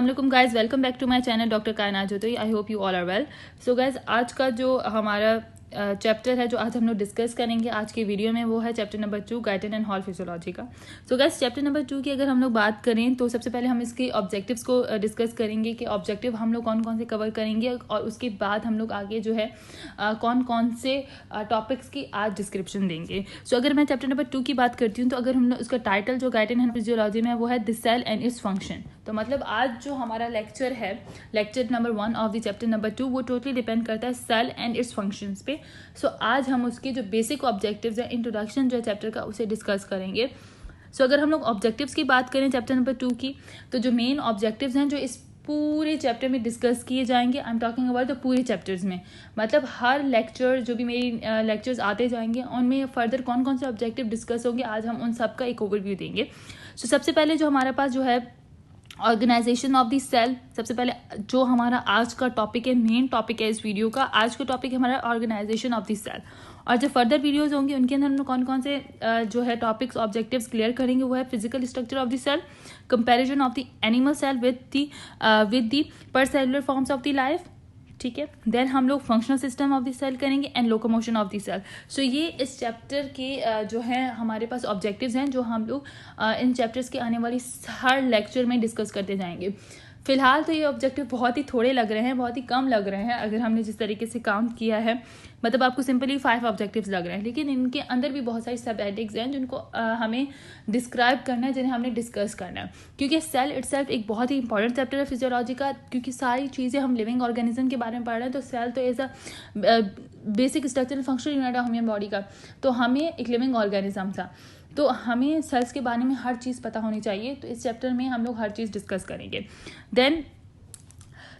अस्सलाम वालेकुम guys, welcome back to my channel doctor Kainat Jatoi. I hope you all are well. So guys, आज का जो हमारा चैप्टर है जो आज हम लोग डिस्कस करेंगे आज की वीडियो में, वो है chapter number 2 Guyton and Hall physiology का। सो गाइज, चैप्टर नंबर 2 की अगर हम लोग बात करें तो सबसे पहले हम इसके ऑब्जेक्टिव्स को डिस्कस करेंगे कि ऑब्जेक्टिव हम लोग कौन कौन से कवर करेंगे, और उसके बाद हम लोग आगे जो है कौन कौन से टॉपिक्स की आज डिस्क्रिप्शन देंगे। सो अगर मैं चैप्टर नंबर 2 की बात करती हूँ तो अगर हम लोग उसका टाइटल जो गाइटन एंड फिजियोलॉजी में वो है the cell and its function. तो मतलब आज जो हमारा लेक्चर है, lecture number 1 of the chapter number 2, वो टोटली डिपेंड करता है सेल एंड इट्स फंक्शंस पे। सो आज हम उसके जो बेसिक ऑब्जेक्टिव्स हैं, इंट्रोडक्शन जो है चैप्टर का, उसे डिस्कस करेंगे। सो अगर हम लोग ऑब्जेक्टिव्स की बात करें चैप्टर नंबर 2 की, तो जो मेन ऑब्जेक्टिव्स हैं जो इस पूरे चैप्टर में डिस्कस किए जाएंगे, I am talking about the पूरे चैप्टर्स में, मतलब हर लेक्चर जो भी मेरी लेक्चर्स आते जाएंगे उनमें फर्दर कौन कौन से ऑब्जेक्टिव डिस्कस होंगे, आज हम उन सब का एक ओवरव्यू देंगे। सो सबसे पहले जो हमारे पास जो है ऑर्गेनाइजेशन ऑफ द सेल, सबसे पहले जो हमारा आज का टॉपिक है, मेन टॉपिक है इस वीडियो का, आज का टॉपिक है हमारा ऑर्गेनाइजेशन ऑफ द सेल। और जो फर्दर वीडियोस होंगे उनके अंदर हम लोग कौन कौन से जो है टॉपिक्स ऑब्जेक्टिव्स क्लियर करेंगे, वो है physical structure of the cell, comparison of the animal cell with the precellular forms of the life, ठीक है। देन हम लोग functional system of the cell करेंगे and locomotion of the cell. So ये इस चैप्टर के जो है हमारे पास ऑब्जेक्टिव्स हैं जो हम लोग इन चैप्टर्स के आने वाली हर लेक्चर में डिस्कस करते जाएंगे। फिलहाल तो ये ऑब्जेक्टिव बहुत ही थोड़े लग रहे हैं, बहुत ही कम लग रहे हैं अगर हमने जिस तरीके से काउंट किया है, मतलब आपको सिंपली 5 ऑब्जेक्टिव्स लग रहे हैं, लेकिन इनके अंदर भी बहुत सारी सब हेडिंग्स हैं जिनको हमें डिस्क्राइब करना है, जिन्हें हमने डिस्कस करना है, क्योंकि सेल इटसेल्फ एक बहुत ही इंपॉर्टेंट चैप्टर है फिजियोलॉजी का, क्योंकि सारी चीज़ें हम लिविंग ऑर्गेनिज्म के बारे में पढ़ रहे हैं। तो सेल तो as a basic structural functional unit है ह्यूमन बॉडी का, तो हमें एक लिविंग ऑर्गेनिज्म था, तो हमें सेल्स के बारे में हर चीज़ पता होनी चाहिए। तो इस चैप्टर में हम लोग हर चीज़ डिस्कस करेंगे। Then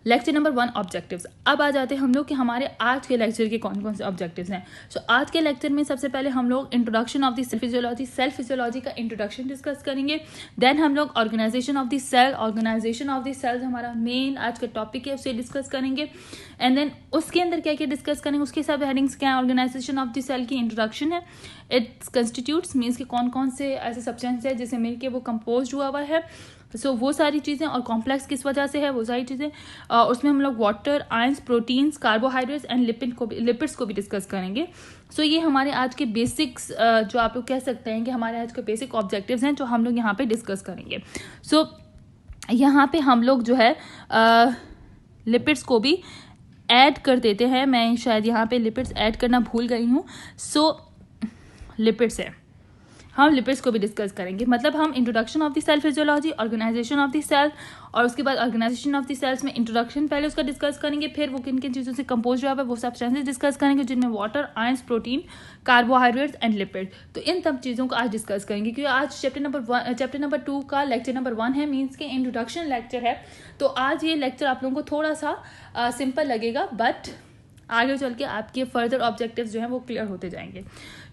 lecture number 1 objectives. अब आ जाते हैं हम लोग कि हमारे आज के लेक्चर के कौन कौन से ऑब्जेक्टिव्स हैं। सो आज के लेक्चर में सबसे पहले हम लोग introduction of the cell physiology, cell physiology का इंट्रोडक्शन डिस्कस करेंगे। देन हम लोग organisation of the cell, organisation of the cells हमारा मेन आज का टॉपिक है, उसे डिस्कस करेंगे। एंड देन उसके अंदर क्या क्या डिस्कस करेंगे, उसके सब हेडिंग्स क्या है। ऑर्गेनाइजेशन ऑफ द सेल की इंट्रोडक्शन है, इट्स कंस्टिट्यूट्स मीन्स कि कौन कौन से ऐसे सब्सटेंस है जिससे मिलके वो कंपोज हुआ हुआ है, सो वो सारी चीज़ें, और कॉम्प्लेक्स किस वजह से है वो सारी चीज़ें। उसमें हम लोग water, ions, proteins, carbohydrates and lipids को भी डिस्कस करेंगे। सो ये हमारे आज के बेसिक्स जो आप लोग कह सकते हैं कि हमारे आज के बेसिक ऑब्जेक्टिव्स हैं जो हम लोग यहाँ पे डिस्कस करेंगे। सो यहाँ पे हम लोग जो है लिपिड्स को भी ऐड कर देते हैं, मैं शायद यहाँ पे लिपिड्स ऐड करना भूल गई हूँ। सो लिपिड्स है, हम लिपिड्स को भी डिस्कस करेंगे, मतलब हम introduction of the cell physiology, organisation of the cell, और उसके बाद ऑर्गेनाइजेशन ऑफ द सेल्स में इंट्रोडक्शन पहले उसका डिस्कस करेंगे, फिर वो किन किन चीज़ों से कंपोज हुआ है वो सब्सटेंसेस डिस्कस करेंगे, जिनमें water, ions, protein, carbohydrates and lipid. तो इन सब चीज़ों को आज डिस्कस करेंगे, क्योंकि आज चैप्टर नंबर 2 का लेक्चर नंबर 1 है, मीन्स के इंट्रोडक्शन लेक्चर है। तो आज ये लेक्चर आप लोगों को थोड़ा सा सिंपल लगेगा, बट आगे चल के आपके फर्दर ऑब्जेक्टिव्स जो हैं वो क्लियर होते जाएंगे।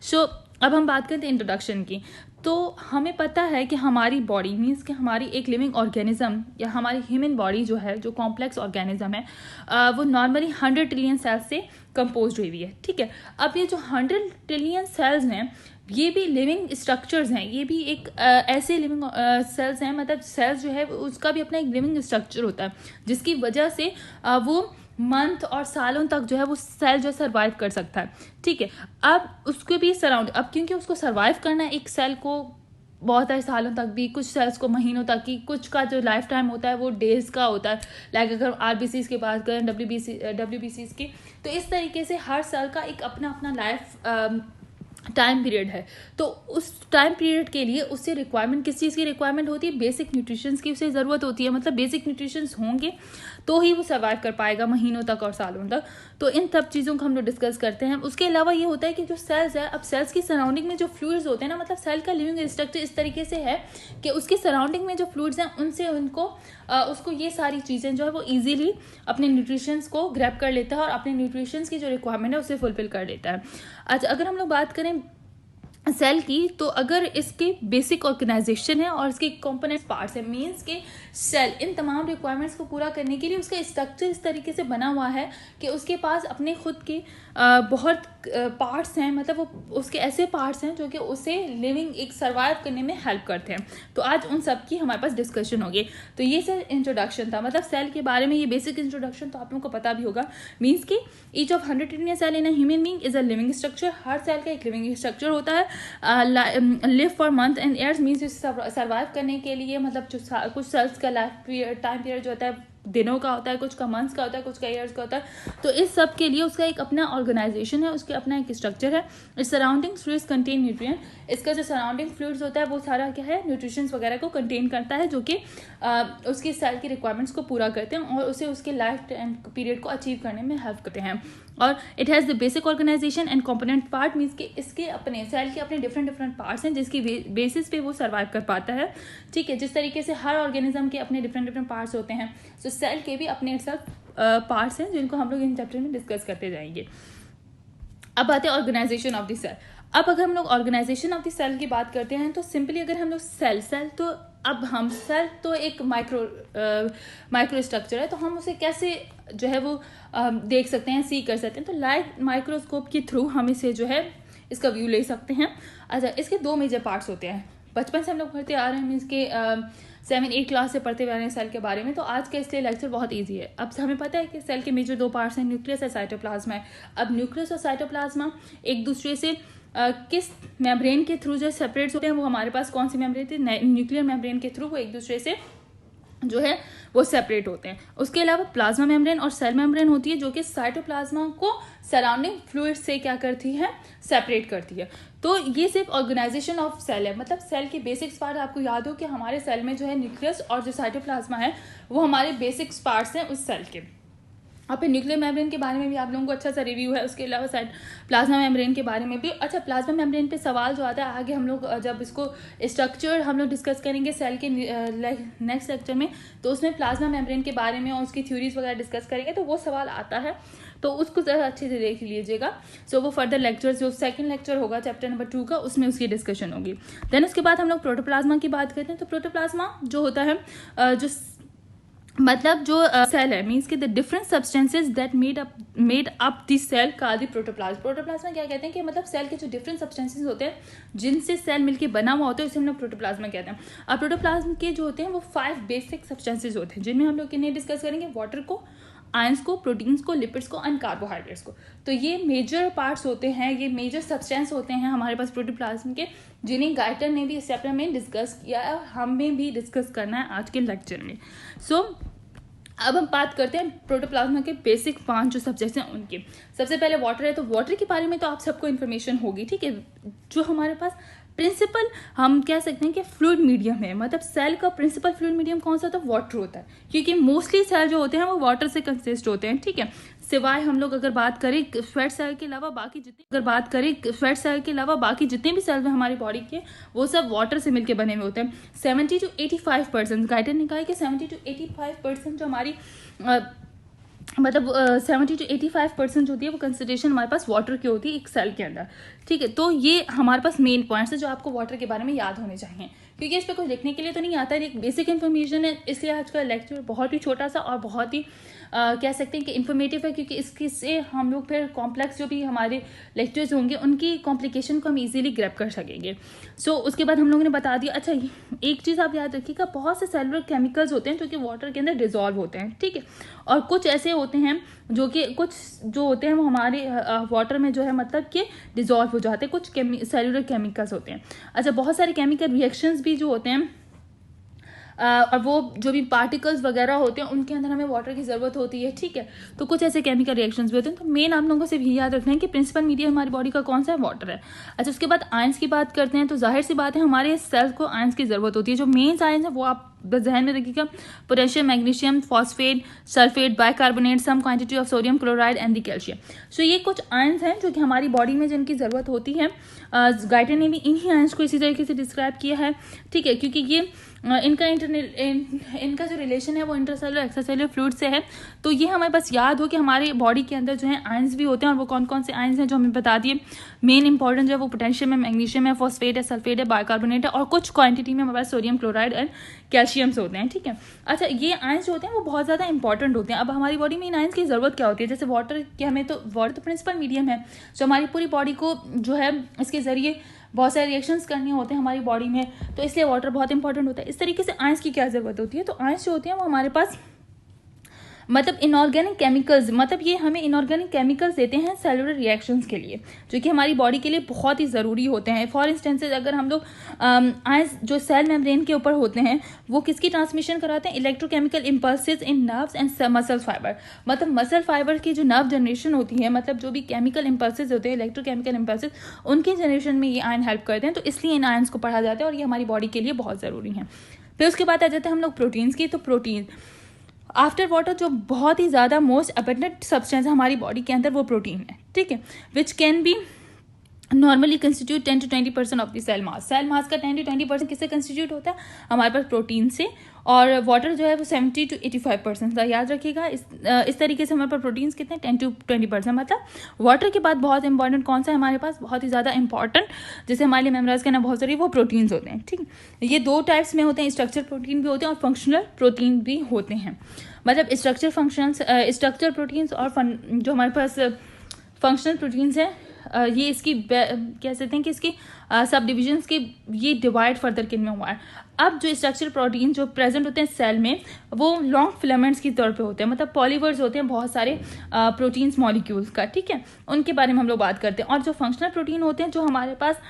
सो अब हम बात करते हैं इंट्रोडक्शन की। तो हमें पता है कि हमारी बॉडी मीन्स कि हमारी एक लिविंग ऑर्गेनिज्म या हमारी ह्यूमन बॉडी जो है, जो कॉम्प्लेक्स ऑर्गेनिज्म है, वो नॉर्मली 100 ट्रिलियन सेल्स से कंपोज हुई है, ठीक है। अब ये जो 100 ट्रिलियन सेल्स हैं, ये भी लिविंग स्ट्रक्चर्स हैं, ये भी एक ऐसे लिविंग सेल्स हैं, मतलब सेल्स जो है उसका भी अपना एक लिविंग स्ट्रक्चर होता है, जिसकी वजह से वो मंथ और सालों तक जो है वो सेल जो सर्वाइव कर सकता है, ठीक है। अब उसके भी अब क्योंकि उसको सर्वाइव करना है एक सेल को बहुत सारे सालों तक भी, कुछ सेल्स को महीनों तक की, कुछ का जो लाइफ टाइम होता है वो डेज का होता है, लाइक अगर आरबीसीज की बात करें, डब्ल्यूबीसीज की, तो इस तरीके से हर सेल का एक अपना अपना लाइफ टाइम पीरियड है। तो उस टाइम पीरियड के लिए उससे रिक्वायरमेंट, किस चीज़ की रिक्वायरमेंट होती है, बेसिक न्यूट्रिशंस की उसे ज़रूरत होती है, मतलब बेसिक न्यूट्रिशंस होंगे तो ही वो सर्वाइव कर पाएगा महीनों तक और सालों तक। तो इन सब चीज़ों को हम लोग डिस्कस करते हैं। उसके अलावा ये होता है कि जो सेल्स है, अब सेल्स की सराउंडिंग में जो फ्लूइड्स होते हैं ना, मतलब सेल का लिविंग स्ट्रक्चर इस तरीके से है कि उसकी सराउंडिंग में जो फ्लूइड्स हैं उनसे उसको ये सारी चीज़ें जो है वो ईजिली अपने न्यूट्रिशंस को ग्रैब कर लेता है और अपने न्यूट्रिशंस की जो रिक्वायरमेंट है उसे फुलफिल कर लेता है। अच्छा, अगर हम लोग बात करें सेल की, तो अगर इसके बेसिक ऑर्गेनाइजेशन है और इसके कंपोनेंट पार्ट्स है, मींस के सेल इन तमाम रिक्वायरमेंट्स को पूरा करने के लिए उसका स्ट्रक्चर इस तरीके से बना हुआ है कि उसके पास अपने खुद के बहुत पार्ट्स हैं, मतलब वो उसके ऐसे पार्ट्स हैं जो कि उसे लिविंग एक सर्वाइव करने में हेल्प करते हैं। तो आज उन सब की हमारे पास डिस्कशन होगी। तो ये सर इंट्रोडक्शन था, मतलब सेल के बारे में ये बेसिक इंट्रोडक्शन तो आप लोगों को पता भी होगा। मीन्स कि each of 100 trillion cell in a human being is a living structure. हर सेल का एक लिविंग स्ट्रक्चर होता है। Live for month and years, means survive करने के लिए, मतलब जो कुछ सेल्स का लाइफ टाइम पीरियड जो होता है दिनों का होता है, कुछ का मंथ्स का होता है, कुछ का ईयर्स का होता है। तो इस सब के लिए उसका एक अपना ऑर्गेनाइजेशन है, उसके अपना एक स्ट्रक्चर है। इस सराउंडिंग फ्लूइड्स कंटेन न्यूट्रिएंट, इसका जो सराउंडिंग फ्लूइड्स होता है वो सारा क्या है, न्यूट्रिशंस वगैरह को कंटेन करता है, जो कि उसकी सेल की रिक्वायरमेंट्स को पूरा करते हैं और उसे उसके लाइफ टाइम पीरियड को अचीव करने में हेल्प करते हैं। और it has the basic organisation and component part, means कि इसके अपने सेल के अपने डिफरेंट पार्ट्स हैं जिसकी बेसिस पे वो सर्वाइव कर पाता है। ठीक है, जिस तरीके से हर ऑर्गेनिज्म के अपने डिफरेंट पार्ट्स होते हैं, सो सेल के भी अपने सेल्फ पार्ट्स हैं जिनको हम लोग इन चैप्टर में डिस्कस करते जाएंगे। अब आते हैं ऑर्गेनाइजेशन ऑफ द सेल। अब अगर हम लोग ऑर्गेनाइजेशन ऑफ द सेल की बात करते हैं तो सिंपली अगर हम लोग सेल तो अब हम सेल तो एक माइक्रो स्ट्रक्चर है, तो हम उसे कैसे जो है वो देख सकते हैं, सी कर सकते हैं। तो लाइट माइक्रोस्कोप के थ्रू हम इसे जो है इसका व्यू ले सकते हैं। अच्छा, इसके 2 मेजर पार्ट्स होते हैं। बचपन से हम लोग पढ़ते आ रहे हैं, मीन्स के 7-8 क्लास से पढ़ते हुए आ रहे हैं सेल के बारे में। तो आज का इसलिए लेक्चर बहुत ईजी है। अब हमें पता है कि सेल के मेजर 2 पार्ट्स हैं, न्यूक्लियस और साइटोप्लाज्मा है। अब न्यूक्लियस और साइटोप्लाज्मा एक दूसरे से किस मेम्ब्रेन के थ्रू जो सेपरेट होते हैं, वो हमारे पास कौन सी मेम्ब्रेन थी, न्यूक्लियर मेम्ब्रेन के थ्रू वो एक दूसरे से जो है वो सेपरेट होते हैं। उसके अलावा प्लाज्मा मेम्ब्रेन और सेल मेम्ब्रेन होती है जो कि साइटोप्लाज्मा को सराउंडिंग फ्लूइड से क्या करती है, सेपरेट करती है। तो ये सिर्फ ऑर्गेनाइजेशन ऑफ सेल है, मतलब सेल के बेसिक्स पार्ट आपको याद हो कि हमारे सेल में जो है न्यूक्लियस और जो साइटोप्लाज्मा है वो हमारे बेसिक्स पार्ट्स हैं उस सेल के। और फिर न्यूक्लियर मेम्ब्रेन के बारे में भी आप लोगों को अच्छा सा रिव्यू है। उसके अलावा साइड प्लाज्मा मेम्ब्रेन के बारे में भी। अच्छा, प्लाज्मा मेम्ब्रेन पे सवाल जो आता है आगे हम लोग जब इसको स्ट्रक्चर हम लोग डिस्कस करेंगे सेल के नेक्स्ट लेक्चर में, तो उसमें प्लाज्मा मेम्ब्रेन के बारे में और उसकी थ्योरीज वगैरह डिस्कस करेंगे, तो वो सवाल आता है, तो उसको ज़रा अच्छे से देख लीजिएगा। सो वो फर्दर लेक्चर जो सेकंड लेक्चर होगा चैप्टर नंबर 2 का, उसमें उसकी डिस्कशन होगी। देन उसके बाद हम लोग प्रोटोप्लाज्मा की बात करते हैं। तो प्रोटोप्लाज्मा जो होता है जो मतलब जो सेल है, मीन्स के the different substances that made up the cell का दी प्रोटोप्लाज्मा। प्रोटोप्लाज्मा क्या कहते हैं कि मतलब सेल के जो डिफरेंट सब्सटेंसेज होते हैं जिनसे सेल मिलके बना हुआ होता है उसे हम लोग प्रोटोप्लाज्मा कहते हैं। अब प्रोटोप्लाज्मा के जो होते हैं वो 5 बेसिक सब्सटेंसेज होते हैं, जिनमें हम लोग किन्हें डिस्कस करेंगे, वाटर को, आयंस को, प्रोटीन्स को, लिपिड्स को एंड कार्बोहाइड्रेट्स को। तो ये मेजर पार्ट्स होते हैं, ये मेजर सब्सटेंस होते हैं हमारे पास प्रोटोप्लाज्म के, जिन्हें गाइटर ने भी इस चैप्टर में डिस्कस किया है और हमें भी डिस्कस करना है आज के लेक्चर में। सो अब हम बात करते हैं प्रोटोप्लाज्मा के बेसिक 5 जो सब्जेक्ट्स हैं उनके। सबसे पहले वाटर है, तो वाटर के बारे में तो आप सबको इन्फॉर्मेशन होगी। ठीक है, जो हमारे पास प्रिंसिपल हम कह सकते हैं कि फ्लूइड मीडियम है, मतलब सेल का प्रिंसिपल फ्लूइड मीडियम कौन सा होता है, वाटर होता है, क्योंकि मोस्टली सेल जो होते हैं वो वाटर से कंसिस्ट होते हैं। ठीक है, सिवाय हम लोग अगर बात करें स्वेट सेल के अलावा बाकी जितने भी सेल हैं हमारी बॉडी के, वो सब वाटर से मिलके बने हुए होते हैं। 70 to 85% गाइडर ने कहा है कि 70 to 85% जो हमारी 70 to 85% जो होती है वो कंसिडरेशन हमारे पास वाटर की होती है एक सेल के अंदर। ठीक है, तो ये हमारे पास मेन पॉइंट्स है जो आपको वाटर के बारे में याद होने चाहिए, क्योंकि इस पर कुछ लिखने के लिए तो नहीं आता है, एक बेसिक इन्फॉर्मेशन है। इसलिए आज का लेक्चर बहुत ही छोटा सा और बहुत ही कह सकते हैं कि इन्फॉर्मेटिव है, क्योंकि इसके से हम लोग फिर कॉम्प्लेक्स जो भी हमारे लेक्चर्स होंगे उनकी कॉम्प्लिकेशन को हम इजीली ग्रैब कर सकेंगे। सो उसके बाद हम लोगों ने बता दिया। अच्छा, एक चीज़ आप याद रखिएगा, बहुत से सेलुलर केमिकल्स होते हैं जो कि वाटर के अंदर डिजॉल्व होते हैं। ठीक है, और कुछ ऐसे होते हैं जो कि कुछ जो होते हैं वो हमारे वाटर में जो है मतलब कि डिजॉल्व हो जाते हैं, कुछ सेलुलर केमिकल्स होते हैं। अच्छा, बहुत सारे केमिकल रिएक्शंस भी जो होते हैं और वो जो भी पार्टिकल्स वगैरह होते हैं उनके अंदर हमें वाटर की ज़रूरत होती है। ठीक है, तो कुछ ऐसे केमिकल रिएक्शंस भी होते हैं। तो मेन आप लोगों को सिर्फ ये याद रखना है कि प्रिंसिपल मीडियम हमारी बॉडी का कौन सा है, वाटर है। अच्छा, उसके बाद आयंस की बात करते हैं। तो जाहिर सी बात है हमारे सेल्स को आयंस की ज़रूरत होती है। जो मेन आयंस है वो आप बस ध्यान में रखिएगा, potassium, magnesium, phosphate, sulphate, bicarbonate, some quantity of sodium chloride and the calcium. So ये कुछ आयंस हैं जो कि हमारी बॉडी में जिनकी ज़रूरत होती है। गाइटन ने भी इन्हीं आयंस को इसी तरीके से डिस्क्राइब किया है, ठीक है, क्योंकि ये इनका जो रिलेशन है वो इंटरसेलुलर एक्स्ट्रासेलुलर फ्लूइड से है। तो ये हमें बस याद हो कि हमारे बॉडी के अंदर जो है आयंस भी होते हैं, और वो कौन कौन से आयंस हैं जो हमें बता दिए। मेन इंपॉर्टेंट जो है वो पोटेशियम है, मैग्नीशियम है, फॉस्फेट है, सल्फेट है, बाइकार्बोनेट है, और कुछ क्वांटिटी में हमारे पास सोडियम क्लोराइड एंड कैल्शियम्स होते हैं, ठीक है। अच्छा, ये आयंस जो होते हैं वो बहुत ज़्यादा इंपॉर्टेंट होते हैं। अब हमारी बॉडी में इन आयंस की ज़रूरत क्या होती है? जैसे वाटर की, हमें तो वाटर तो प्रिंसिपल मीडियम है, जो हमारी पूरी बॉडी को जो है इसके ज़रिए बहुत सारे रिएक्शंस करने होते हैं हमारी बॉडी में, तो इसलिए वाटर बहुत इंपॉर्टेंट होता है। इस तरीके से आयंस की क्या ज़रूरत होती है? तो आयंस जो होते हैं वो हमारे पास मतलब इनऑर्गेनिक केमिकल्स, मतलब ये हमें इनऑर्गेनिक केमिकल्स देते हैं सेलुलर रिएक्शंस के लिए, जो कि हमारी बॉडी के लिए बहुत ही ज़रूरी होते हैं। फॉर इंस्टेंस अगर हम लोग आयंस जो सेल मेम्ब्रेन के ऊपर होते हैं वो किसकी ट्रांसमिशन कराते हैं? Electrochemical impulses in nerves and muscle fibre. मतलब मसल फाइबर की जो नर्व जनरेशन होती है, मतलब जो भी केमिकल इम्पल्सेस होते हैं, इलेक्ट्रोकेमिकल इम्पल्सेस, उनके जनरेशन में ये आयन हेल्प करते हैं। तो इसलिए इन आयंस को पढ़ा जाता है और ये हमारी बॉडी के लिए बहुत ज़रूरी है। फिर उसके बाद आ जाते हैं हम लोग प्रोटीन्स की। तो प्रोटीन आफ्टर वाटर जो बहुत ही ज़्यादा मोस्ट अबंडेंट सब्सटेंस है हमारी बॉडी के अंदर वो प्रोटीन है, ठीक है, which can be normally constitute 10 to 20% of the cell mass. Cell mass का 10 to 20% किससे कंस्टिट्यूट होता है? हमारे पास प्रोटीन से। और वाटर जो है वो 70 to 85% याद रखिएगा। इस तरीके से हमारे पास प्रोटीन्स कितने? 10 to 20%। मतलब वाटर के बाद बहुत इंपॉर्टेंट कौन सा है हमारे पास? बहुत ही ज़्यादा इंपॉर्टेंट, जिसे हमारे लिए मेमोराइज करना बहुत ज़रूरी है, वो प्रोटीन्स होते हैं, ठीक। ये दो टाइप्स में होते हैं, स्ट्रक्चर प्रोटीन भी होते हैं और फंक्शनल प्रोटीन भी होते हैं। मतलब स्ट्रक्चर प्रोटीन्स और जो हमारे पास फंक्शनल प्रोटीन्स हैं, ये इसकी कह सकते हैं कि इसकी सब डिविजन्स के ये डिवाइड फर्दर किन में हुआ है। अब जो स्ट्रक्चर प्रोटीन जो प्रेजेंट होते हैं सेल में वो लॉन्ग फिलामेंट्स की तौर पे होते हैं, मतलब पॉलीमर्स होते हैं बहुत सारे प्रोटीन्स मॉलिक्यूल्स का, ठीक है, उनके बारे में हम लोग बात करते हैं। और जो फंक्शनल प्रोटीन होते हैं जो हमारे पास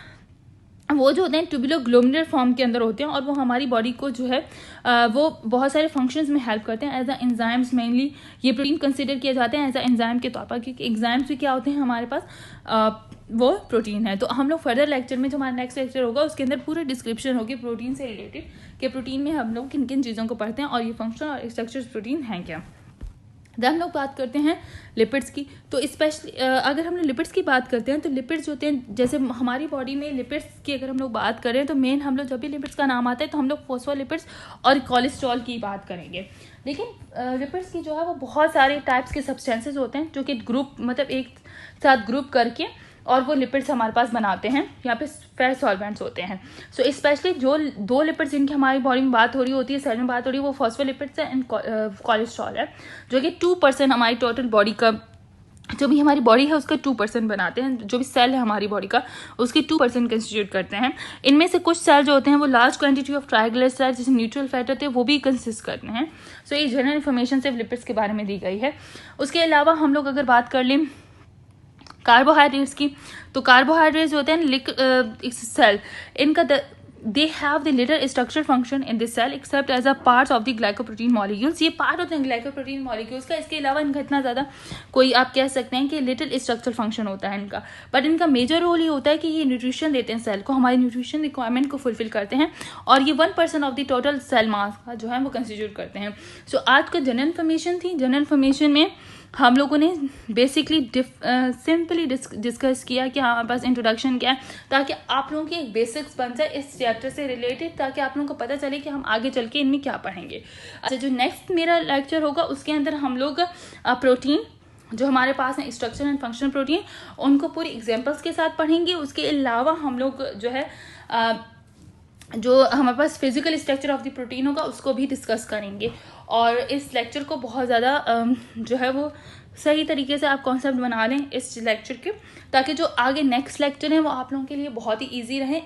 वो जो होते हैं ट्यूबुलर ग्लोमेरुलर फॉर्म के अंदर होते हैं, और वो हमारी बॉडी को जो है वो बहुत सारे फंक्शंस में हेल्प करते हैं एज अ एंजाइम्स। मेनली ये प्रोटीन कंसिडर किए जाते हैं एज अ एंजाइम के तौर पर, क्योंकि एंजाइम्स भी क्या होते हैं हमारे पास वो प्रोटीन है। तो हम लोग फर्दर लेक्चर में, जो हमारा नेक्स्ट लेक्चर होगा उसके अंदर पूरी डिस्क्रिप्शन होगी प्रोटीन से रिलेटेड, कि प्रोटीन में हम लोग किन किन चीज़ों को पढ़ते हैं और ये फंक्शन और स्ट्रक्चर प्रोटीन हैं क्या। जब हम लोग बात करते हैं लिपिड्स की, तो स्पेशली अगर हम लोग लिपिड्स की बात करते हैं तो लिपिड्स होते हैं, जैसे हमारी बॉडी में लिपिड्स की अगर हम लोग बात करें तो मेन हम लोग जब भी लिपिड्स का नाम आता है तो हम लोग फॉस्फोलिपिड्स और कोलेस्ट्रॉल की बात करेंगे। लेकिन लिपिड्स की जो है वो बहुत सारे टाइप्स के सब्सटेंसेस होते हैं जो कि ग्रुप, मतलब एक साथ ग्रुप करके और वो लिपिड्स हमारे पास बनाते हैं। यहाँ पे फैट सॉल्वेंट्स होते हैं। सो स्पेशली जो दो लिपिड्स जिनकी हमारी बॉडी में बात हो रही होती है, सेल में बात हो रही है, वो फॉस्फोलिपिड्स है एंड कोलेस्ट्रॉल है, जो कि 2% हमारी टोटल बॉडी का, जो भी हमारी बॉडी है उसका 2% बनाते हैं। जो भी सेल है हमारी बॉडी का उसकी 2% कंस्टिट्यूट करते हैं। इनमें से कुछ सेल जो होते हैं वो लार्ज क्वांटिटी ऑफ ट्राइग्लिसराइड जैसे न्यूट्रल फैट होते हैं वो भी कंसिस्ट करते हैं। सो ये जनरल इन्फॉर्मेशन सिर्फ लिपिड्स के बारे में दी गई है। उसके अलावा हम लोग अगर बात कर लें कार्बोहाइड्रेट्स की, तो कार्बोहाइड्रेट्स होते हैं सेल, इनका they have the little structure function in this cell except as a part of the glycoprotein molecules. ये पार्ट होते हैं ग्लाइकोप्रोटीन मॉलिक्यूल्स का। इसके अलावा इनका इतना ज़्यादा कोई आप कह सकते हैं कि लिटिल स्ट्रक्चर फंक्शन होता है इनका, बट इनका मेजर रोल ये होता है कि ये न्यूट्रिशन देते हैं सेल को, हमारी न्यूट्रिशन रिक्वायरमेंट को फुलफिल करते हैं, और ये 1% of the total cell mass का जो है वो कंस्टिट्यूट करते हैं। सो आज का जनरल इन्फॉर्मेशन थी। जनरल इन्फॉर्मेशन में हम लोगों ने बेसिकली सिंपली डिस्कस किया कि हमारे पास इंट्रोडक्शन क्या है, ताकि आप लोगों की एक बेसिक्स बन जाए इस चैप्टर से रिलेटेड, ताकि आप लोगों को पता चले कि हम आगे चल के इनमें क्या पढ़ेंगे। अच्छा, जो नेक्स्ट मेरा लेक्चर होगा उसके अंदर हम लोग प्रोटीन जो हमारे पास है स्ट्रक्चर एंड फंक्शनल प्रोटीन, उनको पूरी एग्जाम्पल्स के साथ पढ़ेंगे। उसके अलावा हम लोग जो है जो हमारे पास physical structure of the protein होगा उसको भी डिस्कस करेंगे। और इस लेक्चर को बहुत ज़्यादा जो है वो सही तरीके से आप कॉन्सेप्ट बना लें इस लेक्चर के, ताकि जो आगे नेक्स्ट लेक्चर है वो आप लोगों के लिए बहुत ही ईजी रहे।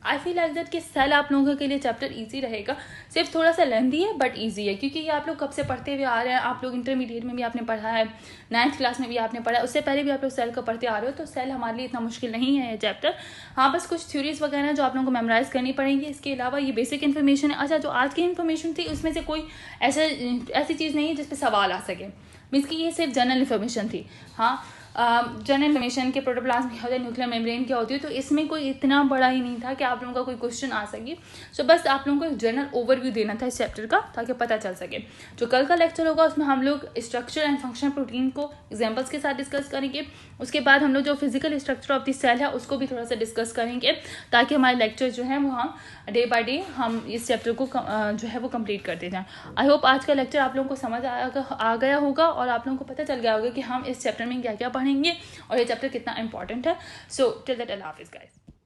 आई फील लाइक दैट कि सेल आप लोगों के लिए चैप्टर इजी रहेगा, सिर्फ थोड़ा सा लेंथी है बट इजी है, क्योंकि ये आप लोग कब से पढ़ते हुए आ रहे हैं। आप लोग इंटरमीडिएट में भी आपने पढ़ा है, 9th क्लास में भी आपने पढ़ा है, उससे पहले भी आप लोग सेल को पढ़ते आ रहे हो, तो सेल हमारे लिए इतना मुश्किल नहीं है ये चैप्टर। हाँ, बस कुछ थ्योरीज वगैरह जो आप लोगों को मेमोराइज करनी पड़ेंगी। इसके अलावा ये बेसिक इन्फॉर्मेशन है। अच्छा, जो आज की इन्फॉर्मेशन थी उसमें से कोई ऐसी चीज़ नहीं है जिस पर सवाल आ सके, मीन्स कि ये सिर्फ जनरल इन्फॉर्मेशन थी। हाँ, जनरल इन्फॉर्मेशन के प्रोटोप्लाज्म क्या होता है, न्यूक्लियर मेम्ब्रेन क्या होती है, तो इसमें कोई इतना बड़ा ही नहीं था कि आप लोगों का कोई क्वेश्चन आ सके। सो बस आप लोगों को एक जनरल ओवरव्यू देना था इस चैप्टर का, ताकि पता चल सके। जो कल का लेक्चर होगा उसमें हम लोग स्ट्रक्चर एंड फंक्शन प्रोटीन को एग्जाम्पल्स के साथ डिस्कस करेंगे। उसके बाद हम लोग जो physical structure of the cell है उसको भी थोड़ा सा डिस्कस करेंगे, ताकि हमारे लेक्चर जो है वो हम डे बाय डे हम इस चैप्टर को जो है वो कंप्लीट करते जाएं। आई होप आज का लेक्चर आप लोगों को समझ आ गया होगा और आप लोगों को पता चल गया होगा कि हम इस चैप्टर में क्या क्या पढ़ेंगे और ये चैप्टर कितना इंपॉर्टेंट है। सो टिल दैट, अल्लाह हाफिज़ गाइस।